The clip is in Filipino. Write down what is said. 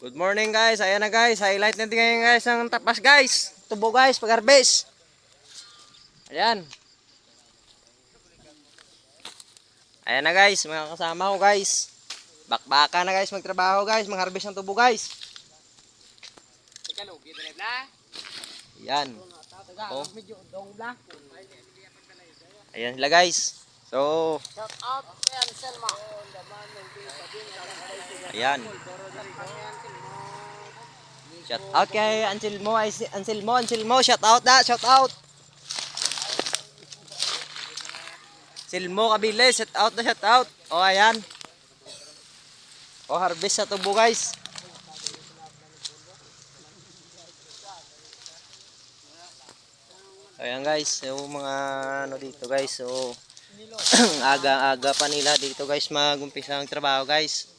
Good morning guys, ayan na guys, highlight natin ngayon guys ang tapas guys. Tubo guys, pag-harvest. Ayan. Ayan na guys, mga kasama ko guys. Bakbaka na guys, magtrabaho guys, mag-harvest ng tubo guys. Ayan. Oh. Ayan sila guys. So, ayan. Shout out kay Anselmo, shout out na, shout out. Silmo Kabile, shout out na, shout out. Oh, ayan. Oh, harvest sa tubo, guys. Ayan, guys. Yung mga ano dito, guys. So, aga-aga pa nila dito, guys, mag-umpisa ang trabaho, guys.